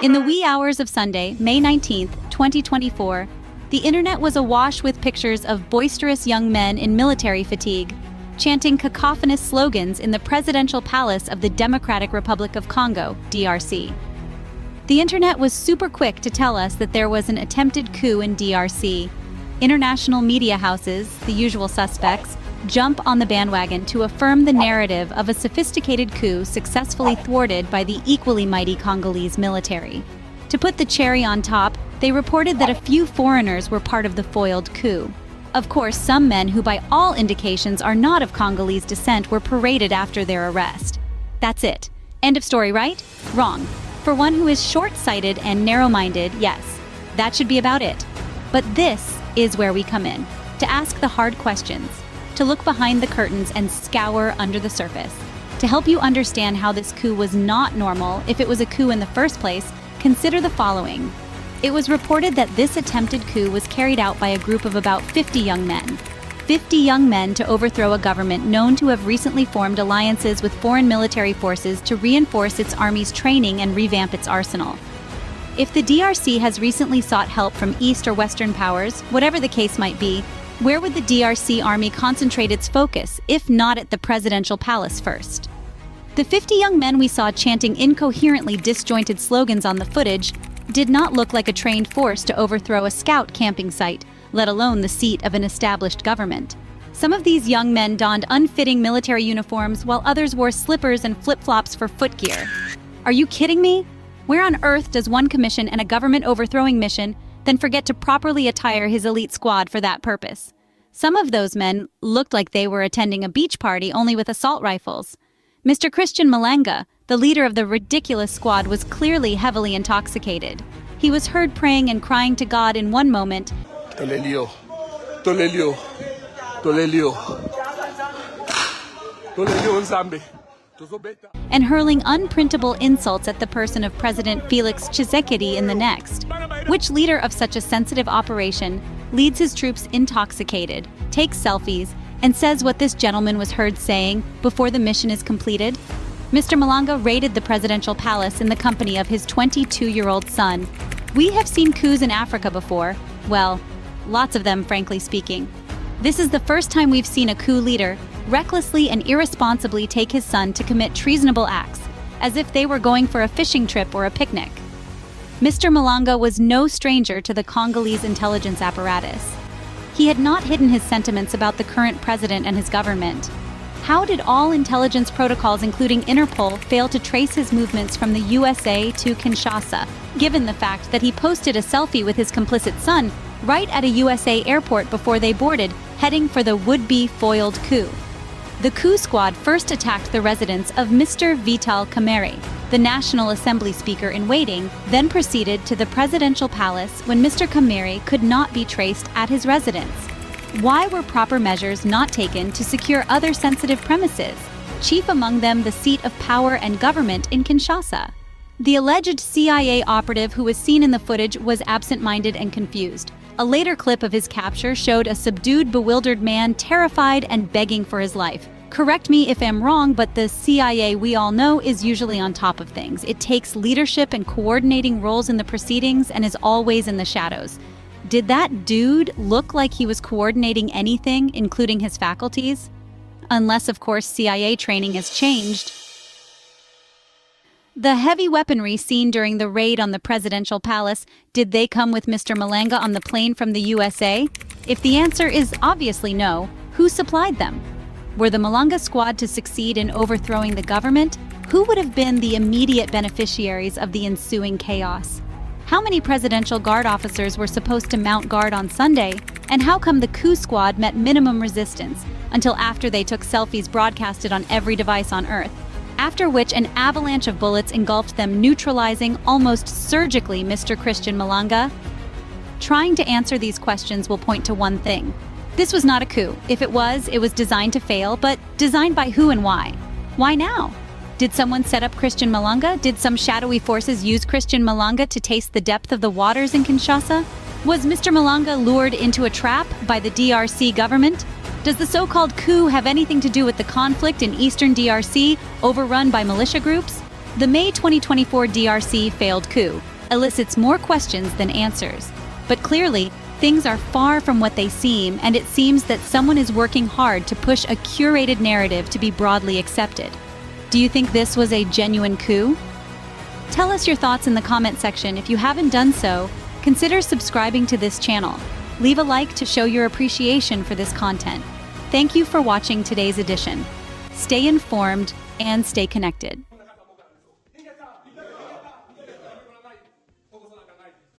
In the wee hours of Sunday, May 19th, 2024, the internet was awash with pictures of boisterous young men in military fatigue, chanting cacophonous slogans in the presidential palace of the Democratic Republic of Congo, DRC. The internet was super quick to tell us that there was an attempted coup in DRC. International media houses, the usual suspects, jump on the bandwagon to affirm the narrative of a sophisticated coup successfully thwarted by the equally mighty Congolese military. To put the cherry on top, they reported that a few foreigners were part of the foiled coup. Of course, some men who by all indications are not of Congolese descent were paraded after their arrest. That's it. End of story, right? Wrong. For one who is short-sighted and narrow-minded, yes, that should be about it. But this is where we come in, to ask the hard questions, to look behind the curtains and scour under the surface. To help you understand how this coup was not normal, if it was a coup in the first place, consider the following. It was reported that this attempted coup was carried out by a group of about 50 young men. 50 young men to overthrow a government known to have recently formed alliances with foreign military forces to reinforce its army's training and revamp its arsenal. If the DRC has recently sought help from East or Western powers, whatever the case might be, where would the DRC army concentrate its focus, if not at the presidential palace first? The 50 young men we saw chanting incoherently disjointed slogans on the footage did not look like a trained force to overthrow a scout camping site, let alone the seat of an established government. Some of these young men donned unfitting military uniforms while others wore slippers and flip-flops for footgear. Are you kidding me? Where on earth does one commission and a government overthrowing mission then forget to properly attire his elite squad for that purpose? Some of those men looked like they were attending a beach party only with assault rifles. Mr. Christian Malanga, the leader of the ridiculous squad, was clearly heavily intoxicated. He was heard praying and crying to God in one moment, Tolelio, Tolelio, Tolelio, Tolelio Nzambe, and hurling unprintable insults at the person of President Felix Tshisekedi in the next. Which leader of such a sensitive operation leads his troops intoxicated, takes selfies, and says what this gentleman was heard saying before the mission is completed? Mr. Malanga raided the presidential palace in the company of his 22-year-old son. We have seen coups in Africa before. Well, lots of them, frankly speaking. This is the first time we've seen a coup leader recklessly and irresponsibly take his son to commit treasonable acts, as if they were going for a fishing trip or a picnic. Mr. Malanga was no stranger to the Congolese intelligence apparatus. He had not hidden his sentiments about the current president and his government. How did all intelligence protocols, including Interpol, fail to trace his movements from the USA to Kinshasa, given the fact that he posted a selfie with his complicit son right at a USA airport before they boarded, heading for the would-be foiled coup? The coup squad first attacked the residence of Mr. Vital Kamerhe, the National Assembly Speaker in waiting, then proceeded to the presidential palace when Mr. Kamerhe could not be traced at his residence. Why were proper measures not taken to secure other sensitive premises, chief among them the seat of power and government in Kinshasa? The alleged CIA operative who was seen in the footage was absent-minded and confused. A later clip of his capture showed a subdued, bewildered man terrified and begging for his life. Correct me if I'm wrong, but the CIA, we all know, is usually on top of things. It takes leadership and coordinating roles in the proceedings and is always in the shadows. Did that dude look like he was coordinating anything, including his faculties? Unless, of course, CIA training has changed. The heavy weaponry seen during the raid on the presidential palace, did they come with Mr. Malanga on the plane from the USA? If the answer is obviously no, who supplied them? Were the Malanga squad to succeed in overthrowing the government? Who would have been the immediate beneficiaries of the ensuing chaos? How many presidential guard officers were supposed to mount guard on Sunday? And how come the coup squad met minimum resistance until after they took selfies broadcasted on every device on Earth? After which an avalanche of bullets engulfed them, neutralizing almost surgically Mr. Christian Malanga? Trying to answer these questions will point to one thing. This was not a coup. If it was designed to fail, but designed by who and why? Why now? Did someone set up Christian Malanga? Did some shadowy forces use Christian Malanga to taste the depth of the waters in Kinshasa? Was Mr. Malanga lured into a trap by the DRC government? Does the so-called coup have anything to do with the conflict in eastern DRC overrun by militia groups? The May 2024 DRC failed coup elicits more questions than answers. But clearly, things are far from what they seem, and it seems that someone is working hard to push a curated narrative to be broadly accepted. Do you think this was a genuine coup? Tell us your thoughts in the comment section. If you haven't done so, consider subscribing to this channel. Leave a like to show your appreciation for this content. Thank you for watching today's edition. Stay informed and stay connected.